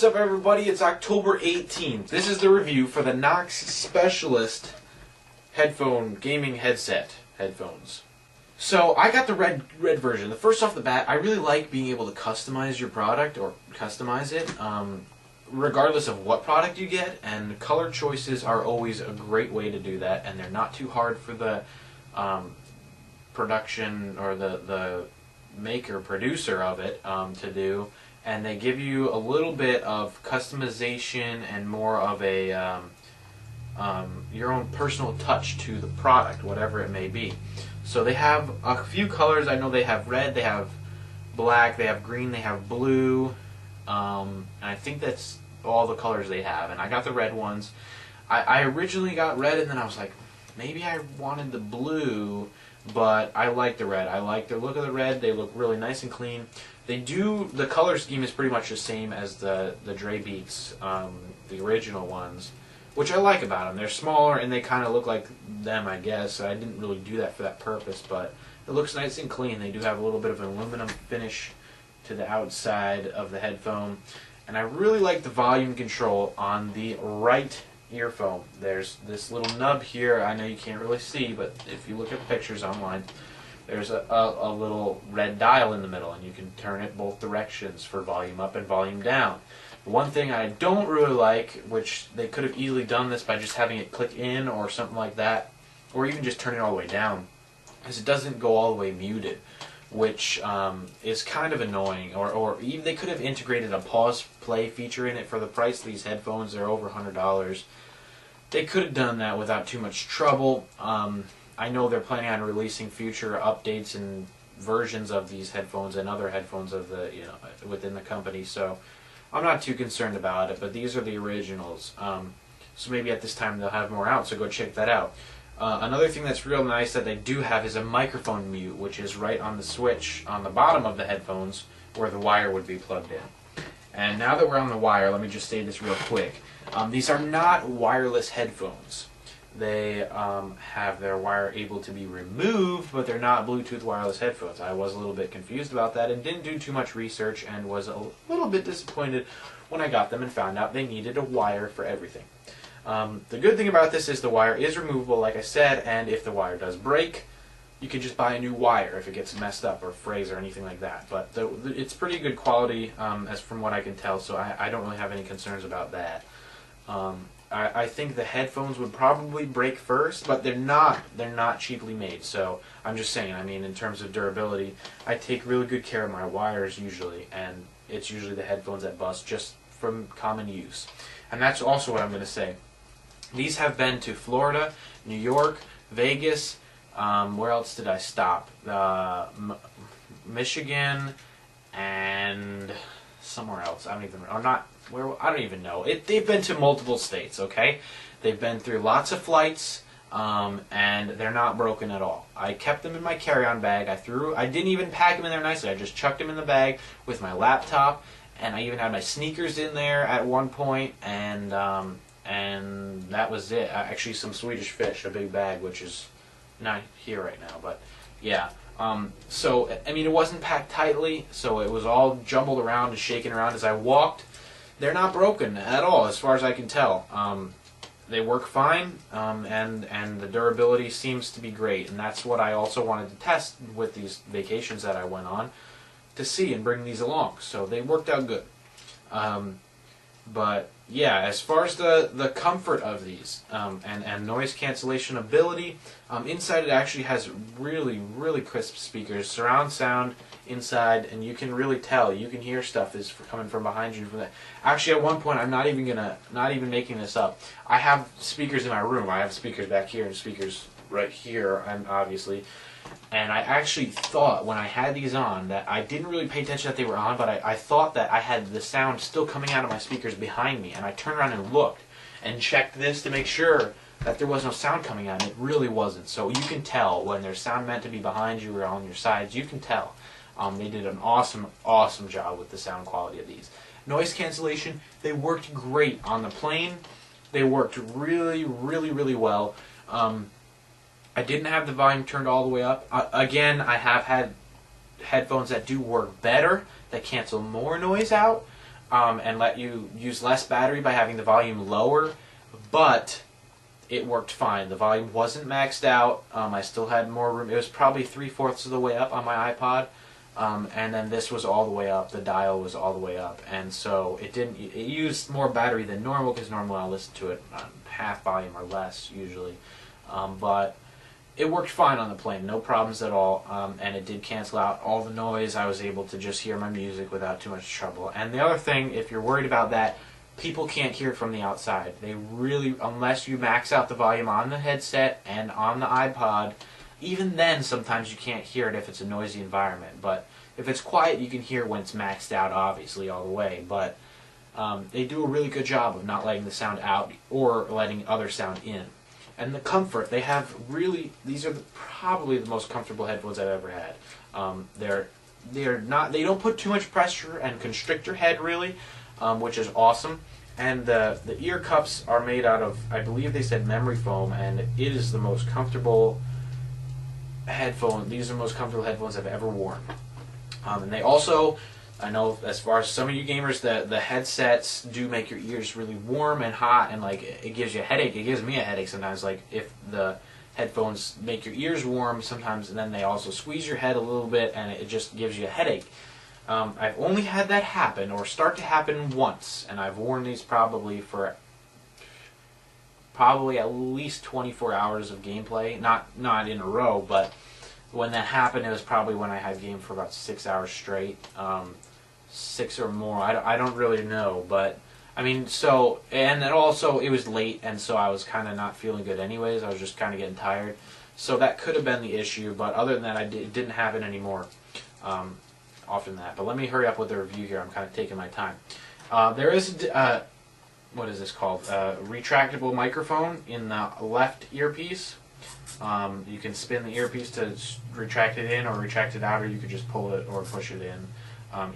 What's up, everybody? It's October 18th. This is the review for the Nox Specialist gaming headset headphones. So I got the red version. The first off the bat, I really like being able to customize your product or customize it, regardless of what product you get. And color choices are always a great way to do that, and they're not too hard for the production or the maker producer of it to do. And they give you a little bit of customization and more of a your own personal touch to the product, whatever it may be. So they have a few colors. I know they have red, they have black, they have green, they have blue, and I think that's all the colors they have. And I got the red ones. I originally got red, and then I was like, maybe I wanted the blue, but I like the red. I like the look of the red. They look really nice and clean. The color scheme is pretty much the same as the Dre Beats, the original ones, which I like about them. They're smaller and they kind of look like them, I guess. I didn't really do that for that purpose, but it looks nice and clean. They do have a little bit of an aluminum finish to the outside of the headphone, and I really like the volume control on the right earphone. There's this little nub here. I know you can't really see, but if you look at pictures online, there's a little red dial in the middle, and you can turn it both directions for volume up and volume down. The one thing I don't really like, which they could have easily done this by just having it click in or something like that, or even just turn it all the way down, is it doesn't go all the way muted, which is kind of annoying. Or even they could have integrated a pause play feature in it. For the price of these headphones, they're over $100. They could have done that without too much trouble. I know they're planning on releasing future updates and versions of these headphones and other headphones of the within the company, so I'm not too concerned about it. But these are the originals, so maybe at this time they'll have more out. So go check that out. Another thing that's real nice that they do have is a microphone mute, which is right on the switch on the bottom of the headphones where the wire would be plugged in. And now that we're on the wire, let me just say this real quick. These are not wireless headphones. They have their wire able to be removed, but they're not Bluetooth wireless headphones. I was a little bit confused about that and didn't do too much research, and was a little bit disappointed when I got them and found out they needed a wire for everything. The good thing about this is the wire is removable, like I said, and if the wire does break, you can just buy a new wire if it gets messed up or frays or anything like that. But it's pretty good quality, as from what I can tell, so I don't really have any concerns about that. I think the headphones would probably break first, but they're not cheaply made. So I'm just saying, I mean, in terms of durability, I take really good care of my wires usually, and it's usually the headphones that bust just from common use. And that's also what I'm going to say. These have been to Florida, New York, Vegas, where else did I stop? Michigan, and somewhere else. I don't even know. They've been to multiple states, okay? They've been through lots of flights, and they're not broken at all. I kept them in my carry-on bag. I didn't even pack them in there nicely. I just chucked them in the bag with my laptop, and I even had my sneakers in there at one point, and that was it. Actually, some Swedish fish, a big bag, which is not here right now, but yeah. So, I mean, it wasn't packed tightly, so it was all jumbled around and shaken around as I walked. They're not broken at all, as far as I can tell. They work fine, and the durability seems to be great, and that's what I also wanted to test with these vacations that I went on to see and bring these along. So they worked out good. But yeah, as far as the comfort of these and noise cancellation ability, inside it actually has really crisp speakers, surround sound inside, and you can really tell. You can hear stuff is coming from behind you. Actually, at one point, I'm not even making this up. I have speakers in my room. I have speakers back here and speakers right here, and obviously. And I actually thought when I had these on that I didn't really pay attention that they were on, but I thought that I had the sound still coming out of my speakers behind me. And I turned around and looked and checked this to make sure that there was no sound coming out, and it really wasn't. So you can tell when there's sound meant to be behind you or on your sides. You can tell. They did an awesome job with the sound quality of these. Noise cancellation, they worked great on the plane. They worked really well. I didn't have the volume turned all the way up. Again, I have had headphones that do work better, that cancel more noise out. and let you use less battery by having the volume lower, but it worked fine. The volume wasn't maxed out. I still had more room. It was probably 3/4 of the way up on my iPod, and then this was all the way up. The dial was all the way up, and so it didn't. It used more battery than normal because normally I'll listen to it on half volume or less usually, but it worked fine on the plane, no problems at all, and it did cancel out all the noise. I was able to just hear my music without too much trouble. And the other thing, if you're worried about that, people can't hear it from the outside. They really, unless you max out the volume on the headset and on the iPod, even then sometimes you can't hear it if it's a noisy environment. But if it's quiet, you can hear when it's maxed out, obviously, all the way. But they do a really good job of not letting the sound out or letting other sound in. And the comfort, they have really, these are probably the most comfortable headphones I've ever had. They're not, they don't put too much pressure and constrict your head really, which is awesome. And the ear cups are made out of, I believe they said memory foam, and it is the most comfortable headphone. These are the most comfortable headphones I've ever worn. And they also, I know as far as some of you gamers, the headsets do make your ears really warm and hot, and like it gives you a headache. It gives me a headache sometimes. Like if the headphones make your ears warm sometimes, and then they also squeeze your head a little bit, and it just gives you a headache. I've only had that happen or start to happen once, and I've worn these probably for at least 24 hours of gameplay. Not in a row, but when that happened, it was probably when I had game for about 6 hours straight. 6 or more, I don't really know, but I mean, so, and then also it was late, and so I was kind of not feeling good anyways. I was just kind of getting tired, so that could have been the issue, but other than that, it didn't happen anymore often that. But let me hurry up with the review here. I'm kind of taking my time. There is what is this called, retractable microphone in the left earpiece. You can spin the earpiece to retract it in or retract it out, or you could just pull it or push it in.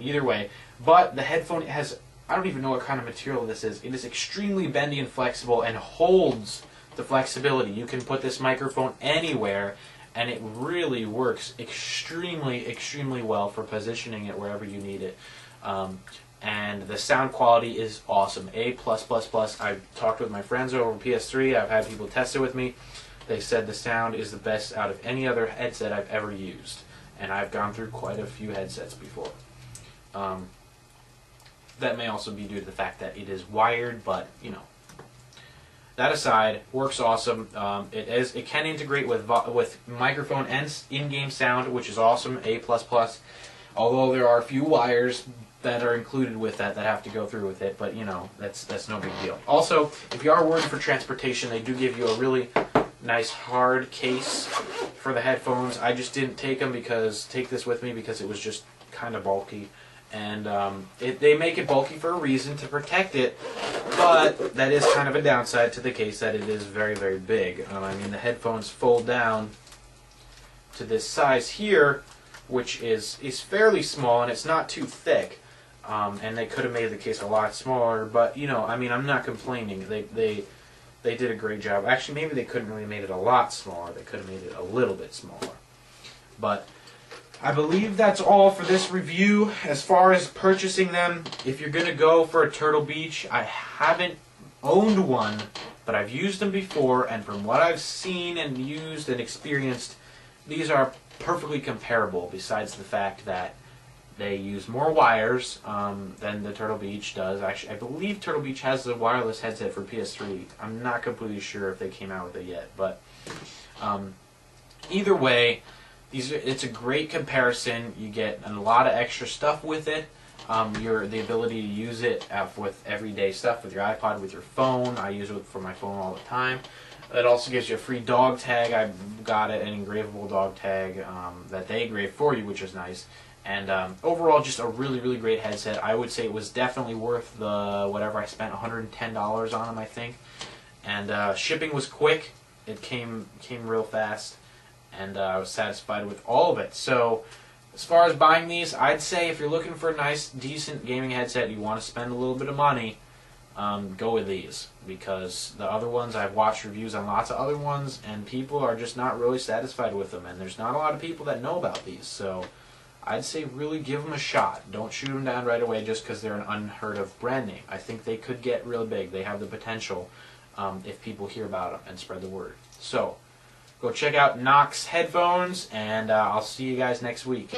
Either way, but the headphone has, I don't even know what kind of material this is. It is extremely bendy and flexible and holds the flexibility. You can put this microphone anywhere, and it really works extremely, extremely well for positioning it wherever you need it. And the sound quality is awesome. A+++. I've talked with my friends over PS3. I've had people test it with me. They said the sound is the best out of any other headset I've ever used. And I've gone through quite a few headsets before. That may also be due to the fact that it is wired, but you know. That aside, works awesome. It can integrate with microphone and in-game sound, which is awesome. A++. Although there are a few wires that are included with that have to go through with it, but you know, that's no big deal. Also, if you are worried for transportation, they do give you a really nice hard case for the headphones. I just didn't take this with me because it was just kind of bulky. And they make it bulky for a reason, to protect it, but that is kind of a downside to the case, that it is very, very big. I mean, the headphones fold down to this size here, which is fairly small, and it's not too thick. And they could have made the case a lot smaller, but you know, I mean, I'm not complaining. They did a great job. Actually, maybe they couldn't really made it a lot smaller. They could have made it a little bit smaller. But I believe that's all for this review. As far as purchasing them, if you're going to go for a Turtle Beach, I haven't owned one, but I've used them before, and from what I've seen and used and experienced, these are perfectly comparable, besides the fact that they use more wires than the Turtle Beach does. Actually, I believe Turtle Beach has a wireless headset for PS3. I'm not completely sure if they came out with it yet, but either way, it's a great comparison. You get a lot of extra stuff with it. The ability to use it with everyday stuff, with your iPod, with your phone. I use it for my phone all the time. It also gives you a free dog tag. I got an engravable dog tag that they engrave for you, which is nice. And overall, just a really, really great headset. I would say it was definitely worth the whatever I spent, $110 on them, I think. And shipping was quick. It came real fast, and I was satisfied with all of it. So as far as buying these, I'd say if you're looking for a nice, decent gaming headset, you want to spend a little bit of money, go with these. Because the other ones, I've watched reviews on lots of other ones, and people are just not really satisfied with them. And there's not a lot of people that know about these. So I'd say really give them a shot. Don't shoot them down right away just because they're an unheard of brand name. I think they could get real big. They have the potential if people hear about them and spread the word. So, go check out Nox headphones, and I'll see you guys next week.